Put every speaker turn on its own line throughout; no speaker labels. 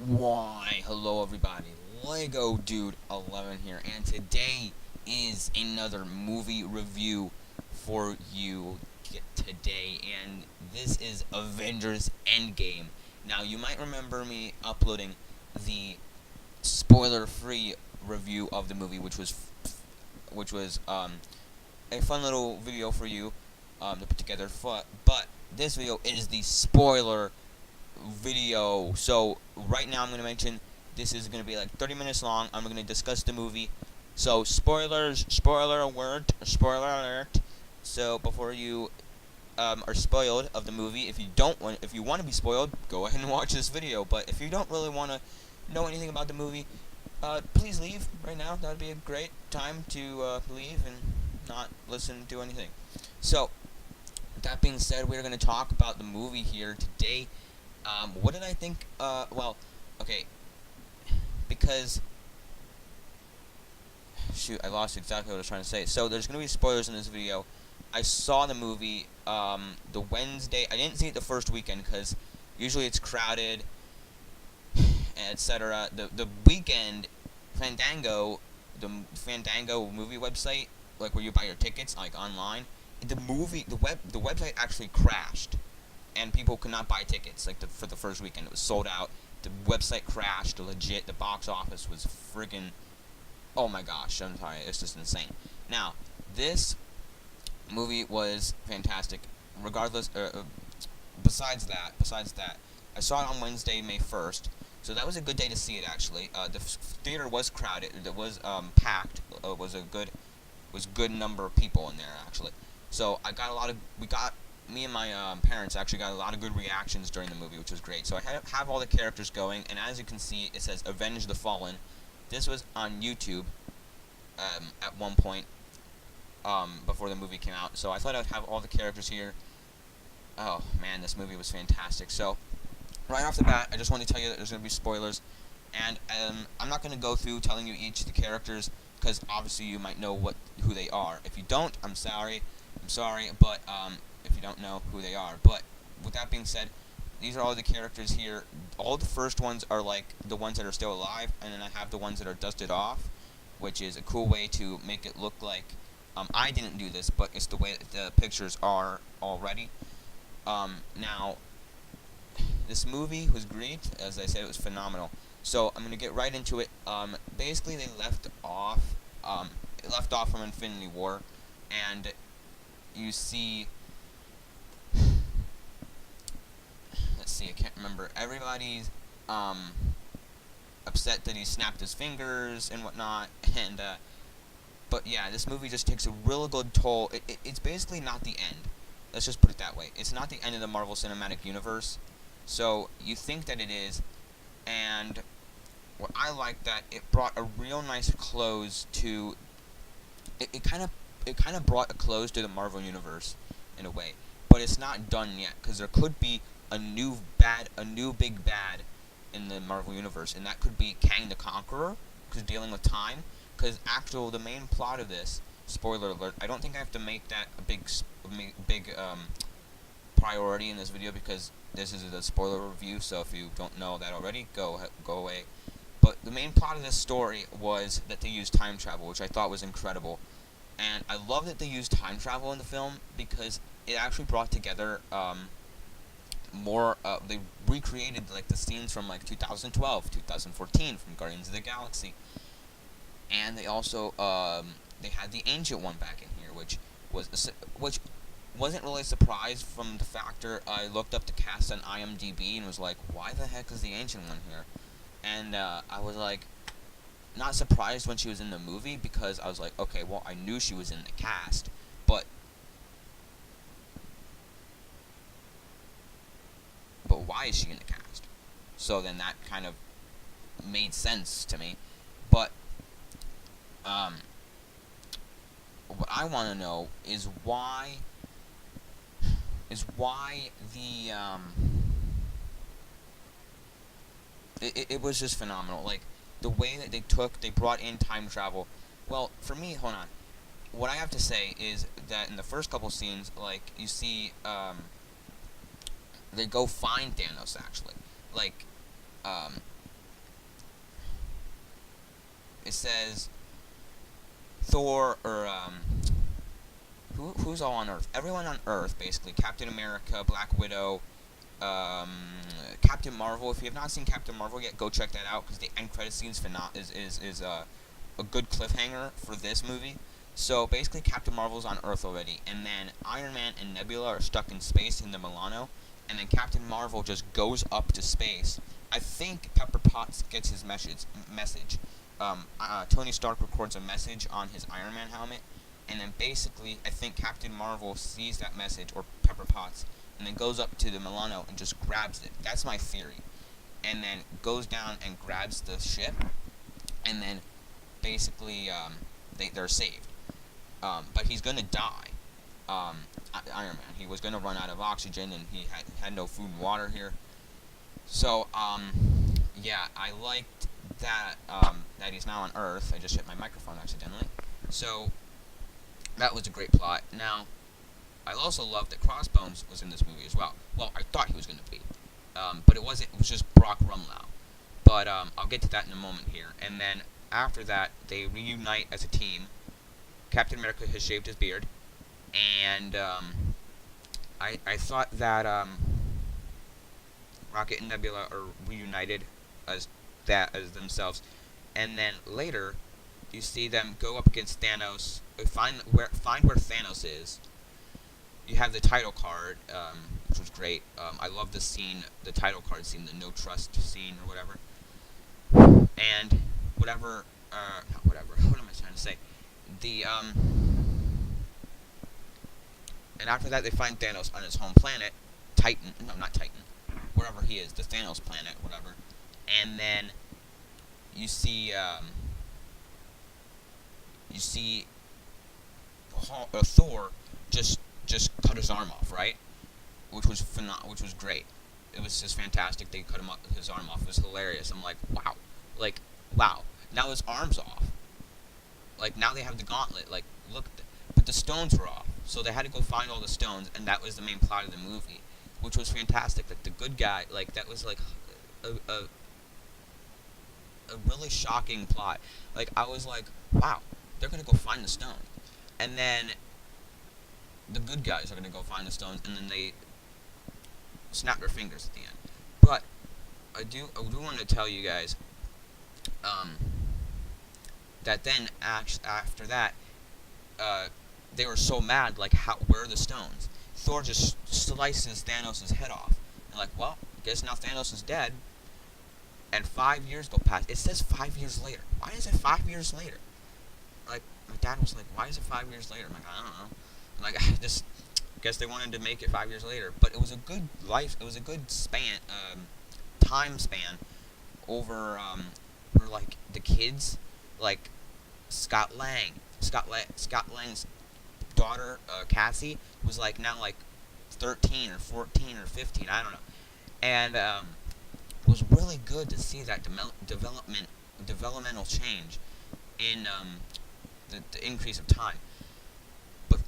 Why, hello everybody, Lego Dude 11 here, and today is another movie review for you today, and this is Avengers Endgame. Now, you might remember me uploading the spoiler-free review of the movie, which was a fun little video for you to put together, but this video is the spoiler video. So right now I'm going to mention this is going to be like 30 minutes long. I'm going to discuss the movie. So spoilers, spoiler alert, spoiler alert. So before you are spoiled of the movie, if you want to be spoiled, go ahead and watch this video. But if you don't really want to know anything about the movie, please leave right now. That would be a great time to leave and not listen to anything. So that being said, we're going to talk about the movie here today. What did I think? Well, okay, because shoot, I lost exactly what I was trying to say. So there's gonna be spoilers in this video. I saw the movie the Wednesday. I didn't see it the first weekend because usually it's crowded, etc. The weekend, the Fandango movie website, like where you buy your tickets, like online. The website actually crashed, and people could not buy tickets like for the first weekend. It was sold out. The website crashed. Legit, the box office was friggin'. Oh my gosh, I'm sorry. It's just insane. Now, this movie was fantastic. Regardless, besides that, I saw it on Wednesday, May 1st. So that was a good day to see it. Actually, the theater was crowded. It was packed. It was good number of people in there actually. So me and my parents actually got a lot of good reactions during the movie, which was great. So I have all the characters going, and as you can see, it says Avenge the Fallen. This was on YouTube at one point before the movie came out. So I thought I'd have all the characters here. Oh man, this movie was fantastic. So right off the bat, I just want to tell you that there's going to be spoilers, and I'm not going to go through telling you each of the characters because obviously you might know who they are. If you don't, I'm sorry, but if you don't know who they are. But with that being said, these are all the characters here. All the first ones are like the ones that are still alive, and then I have the ones that are dusted off, which is a cool way to make it look like I didn't do this, but it's the way that the pictures are already. Now, this movie was great. As I said, it was phenomenal. So I'm gonna get right into it. Basically, they left off from Infinity War, and you see. Let's see, I can't remember. Everybody's upset that he snapped his fingers and whatnot, and but yeah, this movie just takes a real good toll. It's basically not the end. Let's just put it that way. It's not the end of the Marvel Cinematic Universe. So you think that it is, and what I like that it brought a real nice close to. It kind of brought a close to the Marvel Universe in a way, but it's not done yet because there could be a new big bad in the Marvel Universe, and that could be Kang the Conqueror, because dealing with time. Because the main plot of this, spoiler alert, I don't think I have to make that a big priority in this video because this is a spoiler review. So if you don't know that already, go away. But the main plot of this story was that they used time travel, which I thought was incredible. And I love that they used time travel in the film because it actually brought together they recreated like the scenes from like 2012, 2014 from Guardians of the Galaxy, and they also they had the Ancient One back in here, which wasn't really a surprise from the factor I looked up the cast on IMDb and was like, why the heck is the Ancient One here? And I was like, not surprised when she was in the movie because I was like, okay, well, I knew she was in the cast, but why is she in the cast? So then that kind of made sense to me. But what I want to know is why the it was just phenomenal. Like the way that they brought in time travel. Well, for me, hold on. What I have to say is that in the first couple scenes, like you see they go find Danos actually. Like it says Thor or who's all on Earth? Everyone on Earth, basically. Captain America, Black Widow, um, Captain Marvel. If you have not seen Captain Marvel yet, go check that out because the end credit scene is a good cliffhanger for this movie. So basically, Captain Marvel's on Earth already, and then Iron Man and Nebula are stuck in space in the Milano, and then Captain Marvel just goes up to space. I think Pepper Potts gets his message. Tony Stark records a message on his Iron Man helmet, and then basically, I think Captain Marvel sees that message, or Pepper Potts, and then goes up to the Milano and just grabs it. That's my theory. And then goes down and grabs the ship, and then basically they're saved. But he's gonna die. Iron Man. He was gonna run out of oxygen, and he had no food and water here. So yeah, I liked that that he's now on Earth. I just hit my microphone accidentally. So that was a great plot. Now, I also loved that Crossbones was in this movie as well. Well, I thought he was gonna be, but it wasn't. It was just Brock Rumlow. But I'll get to that in a moment here. And then after that, they reunite as a team. Captain America has shaved his beard, and I thought that Rocket and Nebula are reunited as themselves, and then later you see them go up against Thanos. Find where Thanos is. You have the title card, which was great. I love the scene, the title card scene, the no trust scene or whatever. And whatever, not whatever. What am I trying to say? And after that, they find Thanos on his home planet, Titan. No, not Titan. Wherever he is, the Thanos planet, whatever. And then you see Thor just cut his arm off, right? Which was great. It was just fantastic. They cut his arm off. It was hilarious. I'm like, wow. Now his arm's off. Like, now they have the gauntlet. Like, look, but the stones were off, so they had to go find all the stones, and that was the main plot of the movie, which was fantastic. Like, the good guy, like, that was like a really shocking plot. Like, I was like, wow, they're gonna go find the stone, and then the good guys are gonna go find the stones, and then they snap their fingers at the end. But I do want to tell you guys, that then after that, they were so mad, like, where are the stones? Thor just slices Thanos' head off, and like, well, guess now Thanos is dead. And 5 years go past. It says 5 years later. Why is it 5 years later? Like, my dad was like, why is it 5 years later? I'm like, I don't know. Like, I just guess they wanted to make it 5 years later. But it was a good life. It was a good span, time span over for like the kids, like Scott Lang's daughter, Cassie, was like now like 13 or 14 or 15. I don't know. And it was really good to see that developmental change in the increase of time. But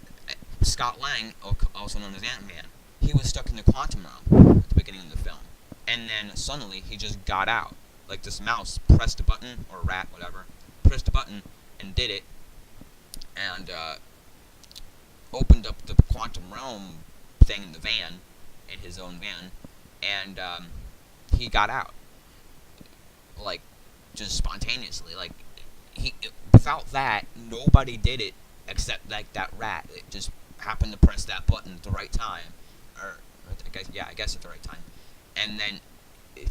Scott Lang, also known as Ant-Man, he was stuck in the quantum realm at the beginning of the film, and then suddenly he just got out. Like, this mouse pressed a button, or rat, whatever, pressed a button and did it, and opened up the quantum realm thing in the van, in his own van, and he got out, like, just spontaneously. Like, without that, nobody did it except, like, that rat. It just happened to press that button at the right time, or I guess at the right time, and then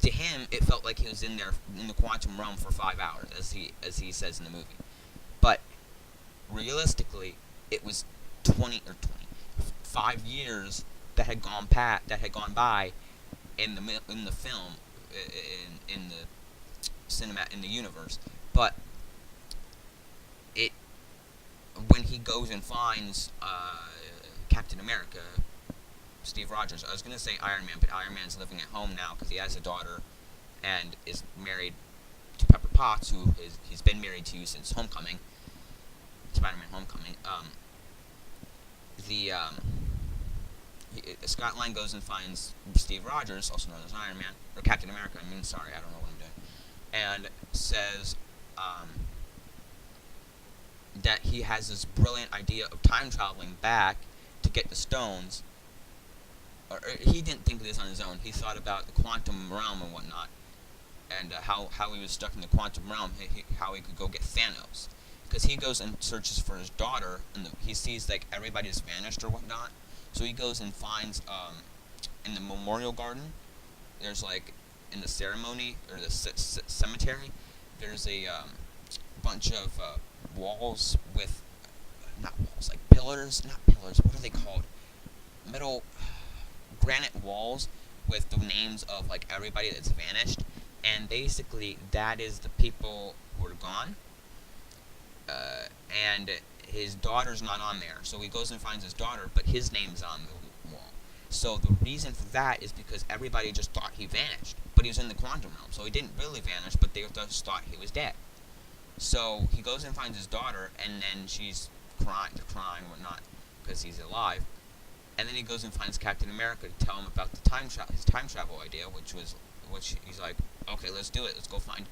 to him it felt like he was in the quantum realm for 5 hours, as he says in the movie. But realistically, it was 5 years that had gone by in the film, in the universe. But when he goes and finds Captain America, Steve Rogers, I was gonna say Iron Man, but Iron Man's living at home now because he has a daughter and is married to Pepper Potts, who he's been married to since Homecoming, Spider-Man Homecoming. Scott Lang goes and finds Steve Rogers, also known as Iron Man, or Captain America. I don't know what I'm doing, and says, that he has this brilliant idea of time traveling back to get the stones. Or he didn't think of this on his own. He thought about the quantum realm and whatnot, and how he was stuck in the quantum realm, how he could go get Thanos. Because he goes and searches for his daughter, and he sees like everybody's vanished or whatnot. So he goes and finds in the memorial garden. There's like in the ceremony or the cemetery. There's a bunch of walls with not walls like pillars, not pillars. What are they called? Metal granite walls with the names of like everybody that's vanished, and basically that is the people who are gone. And his daughter's not on there, so he goes and finds his daughter, but his name's on the wall. So the reason for that is because everybody just thought he vanished, but he was in the quantum realm, so he didn't really vanish, but they just thought he was dead. So he goes and finds his daughter, and then she's crying and whatnot because he's alive. And then he goes and finds Captain America to tell him about the his time travel idea, which he's like, okay, let's do it. Let's go find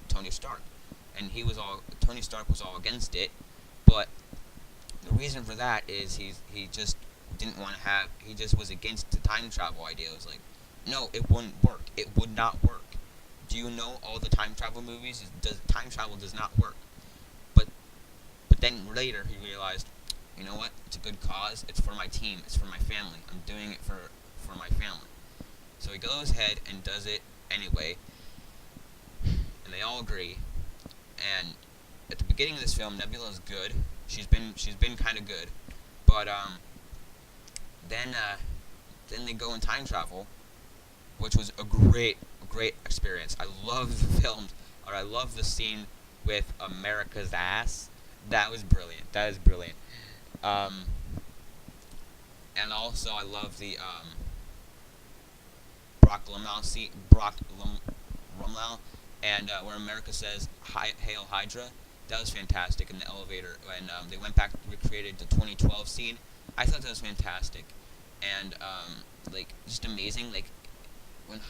Tony Stark. And Tony Stark was all against it, but the reason for that is he just didn't want to have. He just was against the time travel idea. It was like, no, it wouldn't work. It would not work. Do you know all the time travel movies? Time travel does not work. But then later he realized, you know what? It's a good cause. It's for my team. It's for my family. I'm doing it for my family. So he goes ahead and does it anyway, and they all agree. And at the beginning of this film, Nebula's good. She's been kind of good, but then they go in time travel, which was a great experience. I love the film, or I love the scene with America's ass. That was brilliant. That is brilliant. And also I love the Brock Lumley, and where America says "Hail Hydra." That was fantastic in the elevator, and they went back and recreated the 2012 scene. I thought that was fantastic, and like just amazing. Like when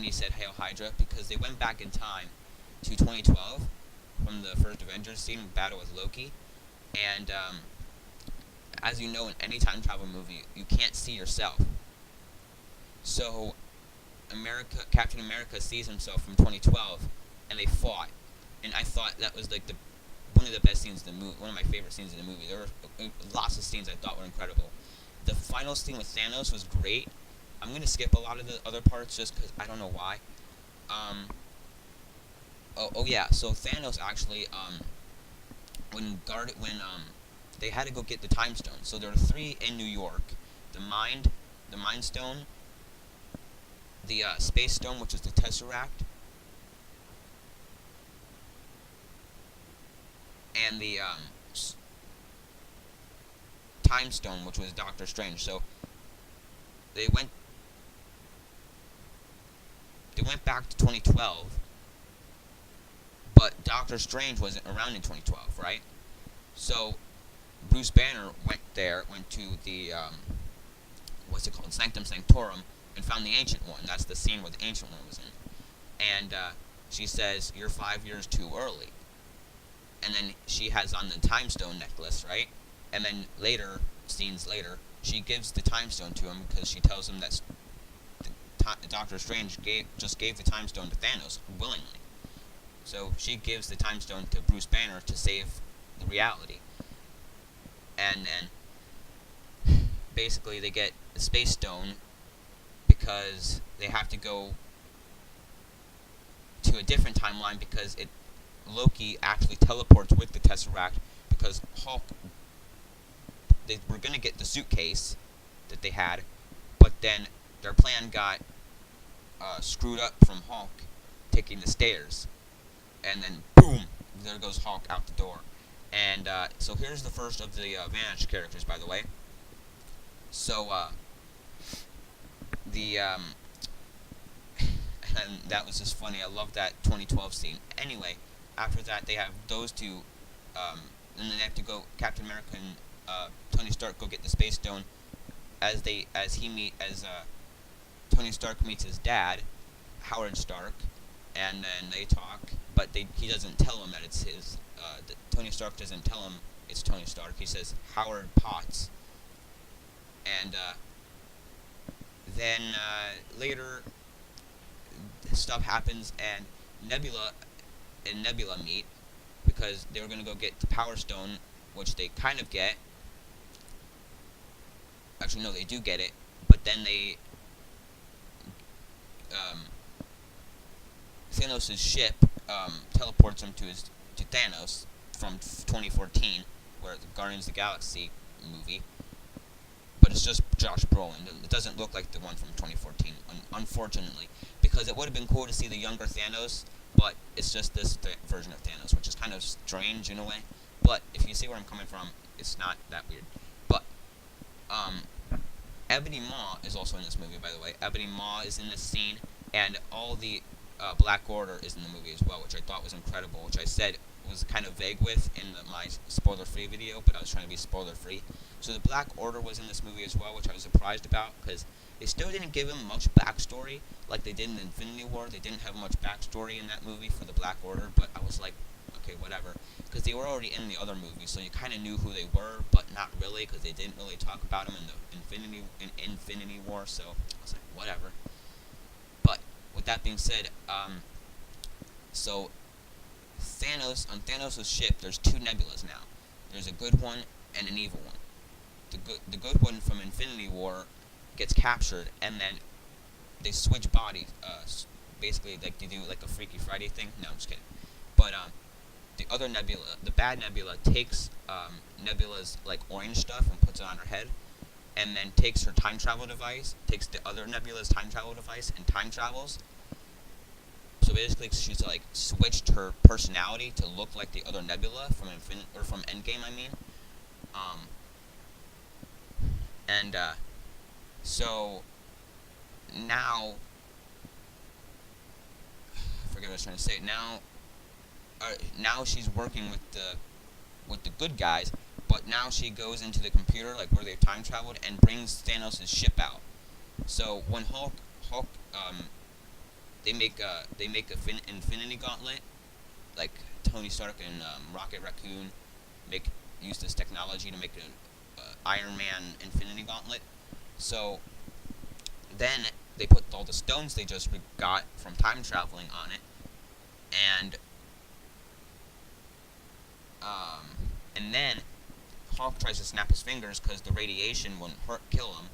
he said "Hail Hydra," because they went back in time to 2012 from the first Avengers scene, battle with Loki, and as you know, in any time travel movie, you can't see yourself. So Captain America sees himself from 2012, and they fought. And I thought that was like one of the best scenes in the movie, one of my favorite scenes in the movie. There were lots of scenes I thought were incredible. The final scene with Thanos was great. I'm gonna skip a lot of the other parts just because I don't know why. Oh yeah. So Thanos actually when they had to go get the time stone. So there were 3 in New York: the Mind Stone, the Space Stone, which is the Tesseract, and the Time Stone, which was Doctor Strange. So they went back to 2012, but Doctor Strange wasn't around in 2012, right? So Bruce Banner went to the what's it called, Sanctum Sanctorum, and found the Ancient One. That's the scene where the Ancient One was in. And she says, "You're 5 years too early." And then she has on the Time Stone necklace, right? And then scenes later, she gives the Time Stone to him because she tells him that Doctor Strange just gave the Time Stone to Thanos willingly. So she gives the Time Stone to Bruce Banner to save the reality. And then basically they get the Space Stone because they have to go to a different timeline because Loki actually teleports with the Tesseract because Hulk. They were gonna get the suitcase that they had, but then their plan got screwed up from Hulk taking the stairs, and then boom, there goes Hulk out the door. And so here's the first of the vanished characters, by the way. So and that was just funny. I love that 2012 scene. Anyway, after that they have those two, and then they have to go. Captain America and Tony Stark go get the Space Stone, as Tony Stark meets his dad, Howard Stark, and then they talk, but he doesn't tell him that it's his. Tony Stark doesn't tell him it's Tony Stark. He says Howard Potts, and then later stuff happens, and Nebula and Nebula meet because they were gonna go get the Power Stone, which they kind of get. Actually, no, they do get it, but then Thanos' ship teleports him to Thanos from 2014, where the Guardians of the Galaxy movie. But it's just Josh Brolin. It doesn't look like the one from 2014, unfortunately, because it would have been cool to see the younger Thanos, but it's just this version of Thanos, which is kind of strange in a way. But if you see where I'm coming from, it's not that weird. But Ebony Maw is also in this movie, by the way. Ebony Maw is in this scene, and all the Black Order is in the movie as well, which I thought was incredible, which I said was kind of vague with in my spoiler-free video, but I was trying to be spoiler-free. So the Black Order was in this movie as well, which I was surprised about, because they still didn't give him much backstory, like they did in Infinity War. They didn't have much backstory in that movie for the Black Order, but I was like, okay, whatever, because they were already in the other movies, so you kind of knew who they were, but not really, because they didn't really talk about them in the Infinity War, so I was like, whatever. But with that being said, so on Thanos' ship, there's two nebulas now. There's a good one and an evil one. The good one from Infinity War gets captured, and then they switch bodies. Basically, like they do like a Freaky Friday thing. No, I'm just kidding. But the other nebula, the bad nebula, takes Nebula's like orange stuff and puts it on her head, and then takes her time travel device, takes the other nebula's time travel device, and time travels. So basically, she's like switched her personality to look like the other nebula from from Endgame, I mean. So now, I forget what I was trying to say. Now she's working with the good guys, but now she goes into the computer, like where they've time traveled, and brings Thanos' ship out. So when Hulk, they make a Infinity Gauntlet, like Tony Stark and Rocket Raccoon use this technology to make an Iron Man Infinity Gauntlet. So then they put all the stones they just got from time traveling on it, and then Hulk tries to snap his fingers because the radiation wouldn't kill him.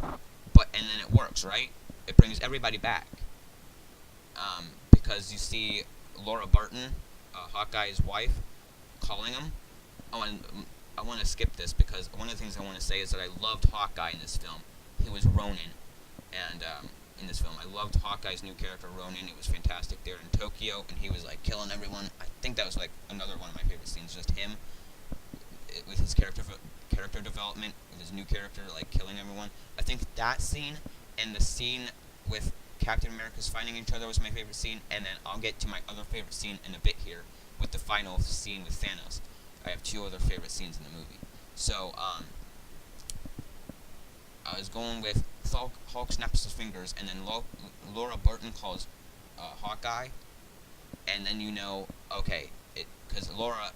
And then it works, right? It brings everybody back. Because you see Laura Barton, Hawkeye's wife, calling him. I want to skip this because one of the things I want to say is that I loved Hawkeye in this film. He was Ronin, and in this film, I loved Hawkeye's new character Ronin. It was fantastic there in Tokyo, and he was like killing everyone. I think that was like another one of my favorite scenes, just him with his character development, with his new character like killing everyone. I think that scene and the scene with Captain America's fighting each other was my favorite scene, and then I'll get to my other favorite scene in a bit here with the final scene with Thanos. I have two other favorite scenes in the movie. So, I was going with Hulk snaps his fingers, and then Laura Barton calls Hawkeye, and then you know, okay, because Laura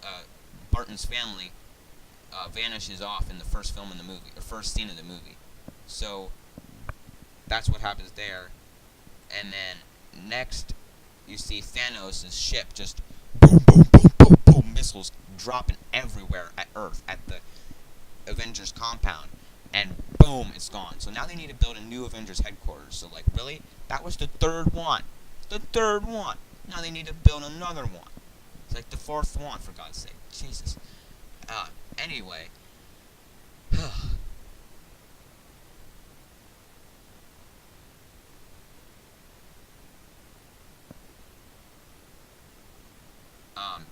Barton's family vanishes off in the first film in the movie, or first scene of the movie. So that's what happens there. And then next, you see Thanos' ship just boom, boom, boom, boom, boom, missiles dropping everywhere at Earth, at the Avengers compound, and boom, it's gone. So now they need to build a new Avengers headquarters. So like, really? That was the third one. The third one. Now they need to build another one. It's like the fourth one, for God's sake. Jesus. Anyway.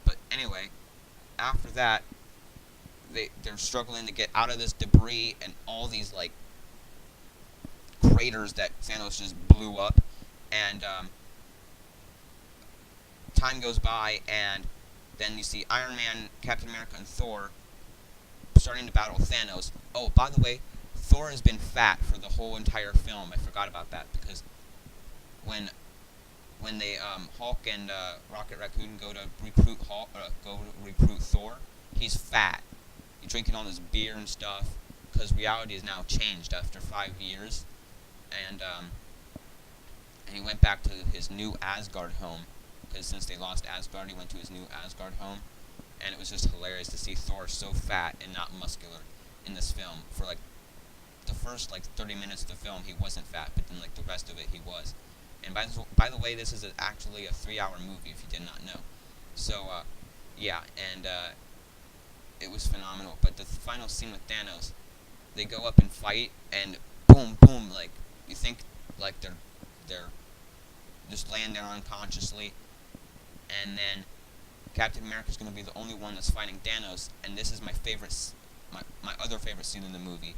But anyway, after that, they're struggling to get out of this debris and all these, like, craters that Thanos just blew up, and, time goes by, and then you see Iron Man, Captain America, and Thor starting to battle Thanos. Oh, by the way, Thor has been fat for the whole entire film. I forgot about that, because when they Hulk and Rocket Raccoon go to recruit Thor, he's fat. He's drinking all this beer and stuff because reality is now changed after 5 years, and he went back to his new Asgard home because since they lost Asgard, he went to his new Asgard home, and it was just hilarious to see Thor so fat and not muscular in this film. For like the first like 30 minutes of the film, he wasn't fat, but then like the rest of it, he was. And by the way, this is actually a 3-hour movie, if you did not know. So, yeah, and it was phenomenal. But the final scene with Danos, they go up and fight, and boom, boom, like you think like they're just laying there unconsciously, and then Captain America's going to be the only one that's fighting Danos, and this is my favorite, my other favorite scene in the movie.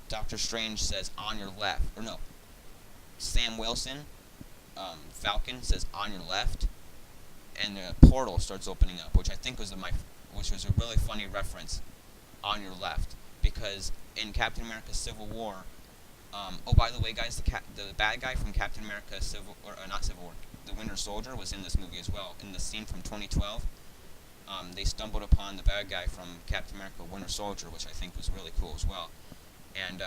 Doctor Strange says, "On your left," or no, Sam Wilson, Falcon, says, "On your left," and the portal starts opening up, which I think was which was a really funny reference, "On your left," because in Captain America: Civil War, oh, by the way, guys, the bad guy from Captain America: not Civil War, the Winter Soldier was in this movie as well. In the scene from 2012, they stumbled upon the bad guy from Captain America: Winter Soldier, which I think was really cool as well. And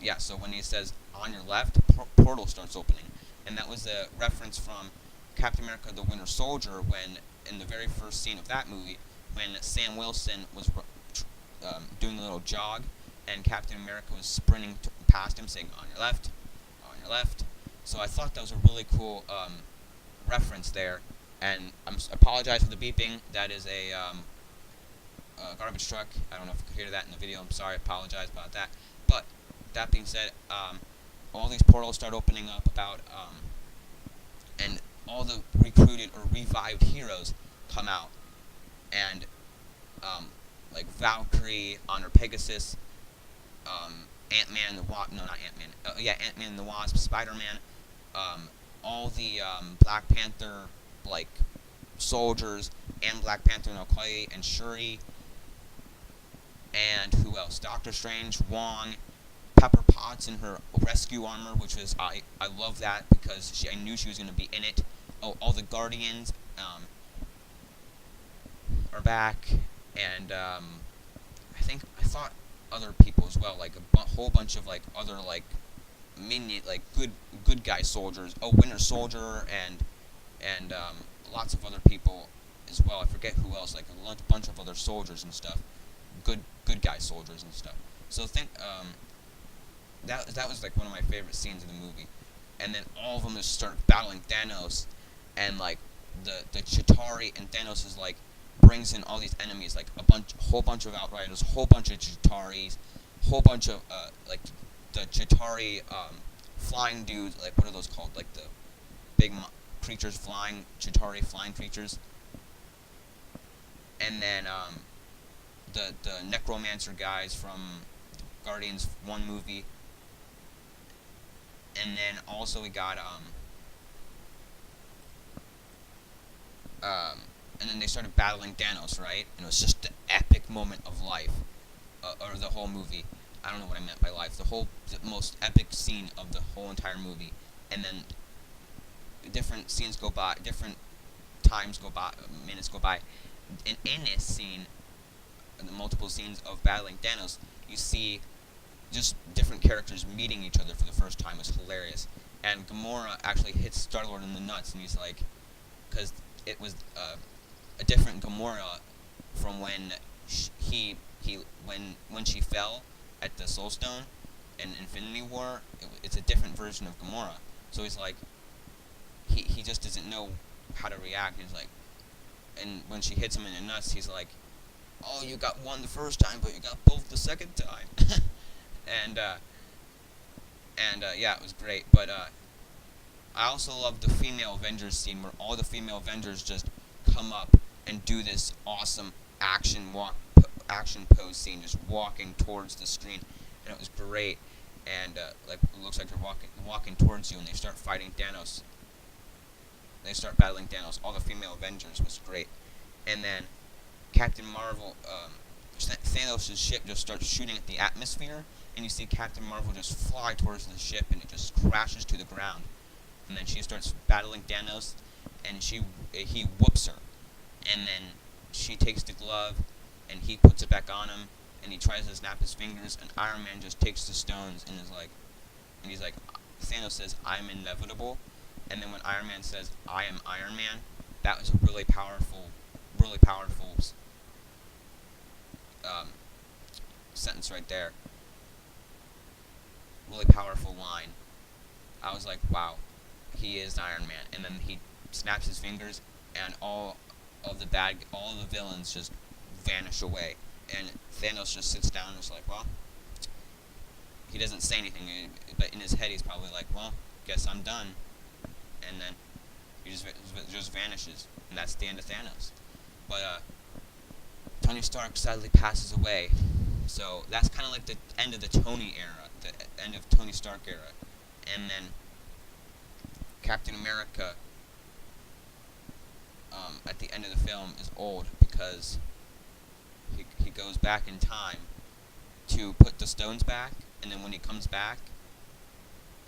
yeah, so when he says "on your left," portal starts opening, and that was a reference from Captain America: The Winter Soldier, when in the very first scene of that movie, when Sam Wilson was doing a little jog, and Captain America was sprinting past him, saying "on your left, on your left." So I thought that was a really cool reference there, and I apologize for the beeping. That is a garbage truck. I don't know if you could hear that in the video. I'm sorry. I apologize about that. But that being said, all these portals start opening up and all the recruited or revived heroes come out, and like Valkyrie on her Pegasus, Ant-Man the Wasp, no, not Ant-Man, Ant-Man and the Wasp, Spider-Man, all the Black Panther like soldiers, and Black Panther and Okoye and Shuri, and who else? Doctor Strange, Wong, Pepper Potts in her rescue armor, which was I love that because I knew she was going to be in it. Oh, all the Guardians are back, and I thought other people as well, like a whole bunch of like other like minion like good guy soldiers. Oh, Winter Soldier and lots of other people as well. I forget who else, like a bunch of other soldiers and stuff. Good guy soldiers and stuff. So that was like one of my favorite scenes in the movie. And then all of them just start battling Danos, and like the Chitauri, and Danos is like brings in all these enemies, like whole bunch of Outriders, whole bunch of Chitauris, whole bunch of like the Chitauri flying dudes, like what are those called? Like the big creatures flying, Chitauri flying creatures. And then the Necromancer guys from Guardians 1 movie. And then also we got and then they started battling Danos, right? And it was just the epic moment of life, or the whole movie. I don't know what I meant by life. The most epic scene of the whole entire movie. And then different scenes go by, different times go by, minutes go by. And in this scene, the multiple scenes of battling Danos, you see just different characters meeting each other for the first time. It's hilarious. And Gamora actually hits Star-Lord in the nuts, and he's like, because it was a different Gamora from when when she fell at the Soul Stone in Infinity War. It's a different version of Gamora. So he's like, he just doesn't know how to react. He's like, and when she hits him in the nuts, he's like, "Oh, you got one the first time, but you got both the second time." and yeah, it was great. But I also love the female Avengers scene where all the female Avengers just come up and do this awesome action pose scene, just walking towards the screen, and it was great. And like it looks like they're walking towards you, and they start fighting Danos. They start battling Danos. All the female Avengers was great. And then Captain Marvel, Thanos' ship just starts shooting at the atmosphere, and you see Captain Marvel just fly towards the ship, and it just crashes to the ground. And then she starts battling Danos, and he whoops her, and then she takes the glove, and he puts it back on him, and he tries to snap his fingers, and Iron Man just takes the stones and he's like, Thanos says, "I'm inevitable," and then when Iron Man says, "I am Iron Man," that was a really powerful um, sentence right there. Really powerful line. I was like, wow, he is Iron Man. And then he snaps his fingers, and all of the villains just vanish away. And Thanos just sits down and is like, well, he doesn't say anything, but in his head he's probably like, well, guess I'm done. And then he just vanishes, and that's the end of Thanos. But Tony Stark sadly passes away, so that's kind of like the end of the Tony era, the end of Tony Stark era. And then Captain America, at the end of the film, is old because he goes back in time to put the stones back, and then when he comes back,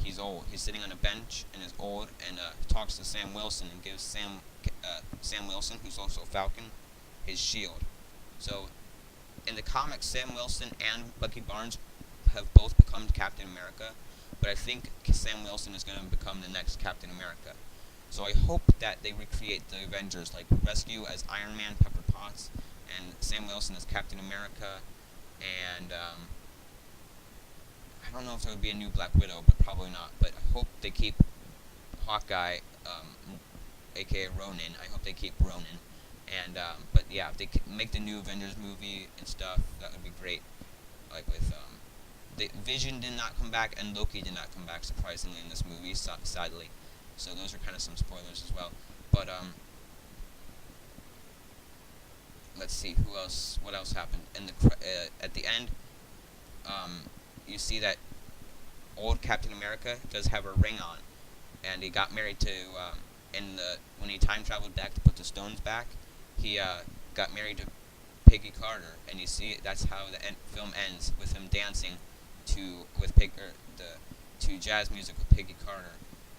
he's old. He's sitting on a bench and is old, and talks to Sam Wilson and gives Sam Wilson, who's also Falcon, his shield. So, in the comics, Sam Wilson and Bucky Barnes have both become Captain America, but I think Sam Wilson is going to become the next Captain America. So I hope that they recreate the Avengers, like Rescue as Iron Man, Pepper Potts, and Sam Wilson as Captain America, and I don't know if there would be a new Black Widow, but probably not. But I hope they keep Hawkeye, aka Ronin. I hope they keep Ronin. And but yeah, if they make the new Avengers movie and stuff, that would be great. Like with the Vision did not come back, and Loki did not come back, surprisingly, in this movie, sadly. So those are kind of some spoilers as well. But let's see what else happened. In the at the end, you see that old Captain America does have a ring on, and he got married to when he time traveled back to put the stones back, he got married to Peggy Carter, and you see that's how the film ends, with him dancing to jazz music with Peggy Carter.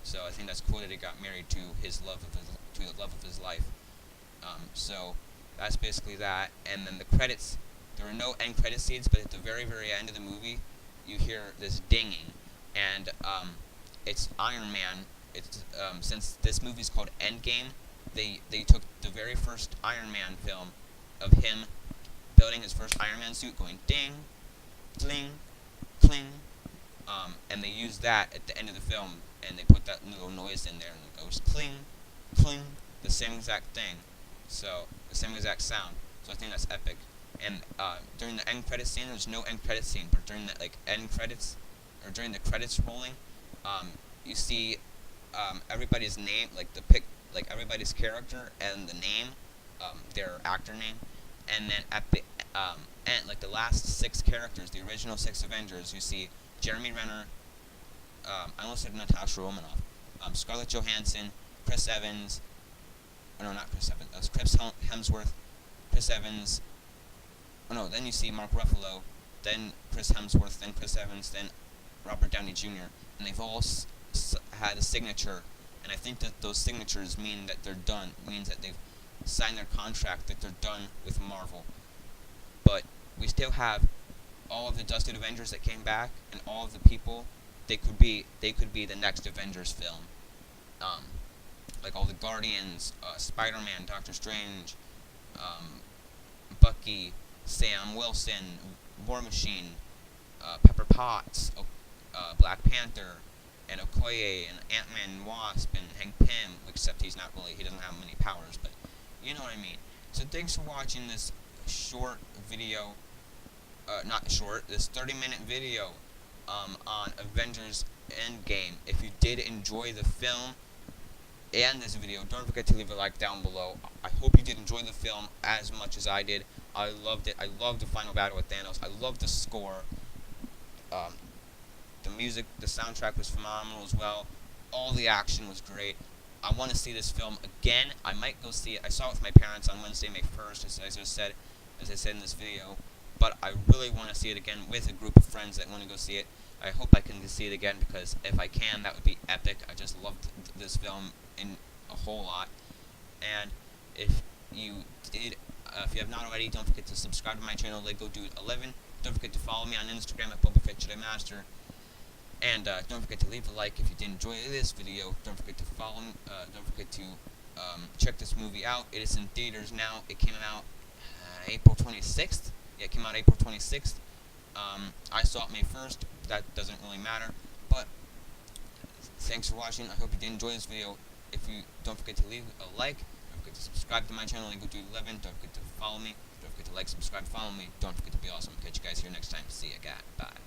So I think that's cool that he got married to the love of his life. So that's basically that. And then the credits, there are no end credit scenes, but at the very end of the movie, you hear this dinging, and it's Iron Man. It's since this movie is called Endgame, they took the very first Iron Man film of him building his first Iron Man suit, going ding, cling, cling, and they used that at the end of the film, and they put that little noise in there, and it goes cling, cling, the same exact thing, so the same exact sound. So I think that's epic. And during the end credit scene, there's no end credit scene, but during the end credits, or during the credits rolling, you see everybody's name, like everybody's character and the name, their actor name, and then at the end, like the last 6 characters, the original 6 Avengers, you see Jeremy Renner, I almost said Natasha Romanoff, Scarlett Johansson, Chris Evans, no, not Chris Evans, it was Chris Hemsworth, Chris Evans, then you see Mark Ruffalo, then Chris Hemsworth, then Chris Evans, then Robert Downey Jr., and they've all had a signature, and I think that those signatures mean that they're done, means that they've signed their contract, that they're done with Marvel. But we still have all of the Dusted Avengers that came back, and all of the people, they could be the next Avengers film. Like all the Guardians, Spider-Man, Doctor Strange, Bucky, Sam Wilson, War Machine, Pepper Potts, Black Panther, and Okoye, and Ant-Man and Wasp, and Hank Pym, except he doesn't have many powers, but you know what I mean. So thanks for watching this short video, this 30-minute video on Avengers Endgame. If you did enjoy the film and this video, don't forget to leave a like down below. I hope you did enjoy the film as much as I did. I loved it. I loved the final battle with Danos. I loved the score. The music, the soundtrack was phenomenal as well. All the action was great. I want to see this film again. I might go see it. I saw it with my parents on Wednesday, May 1st, as I said in this video. but I really want to see it again with a group of friends that want to go see it. I hope I can see it again, because if I can, that would be epic. I just loved this film in a whole lot. And if you did, if you have not already, don't forget to subscribe to my channel, Lego Dude 11. Don't forget to follow me on Instagram at BobaFettJediMaster. And don't forget to leave a like if you did enjoy this video. Don't forget to follow me. Don't forget to check this movie out. It is in theaters now. It came out April 26th. Yeah, it came out April 26th. I saw it May 1st. That doesn't really matter. But thanks for watching. I hope you did enjoy this video. If you don't forget to leave a like. Don't forget to subscribe to my channel, Lego Dude 11. Don't forget to follow me. Don't forget to like, subscribe, follow me. Don't forget to be awesome. Catch you guys here next time. See ya, guys. Bye.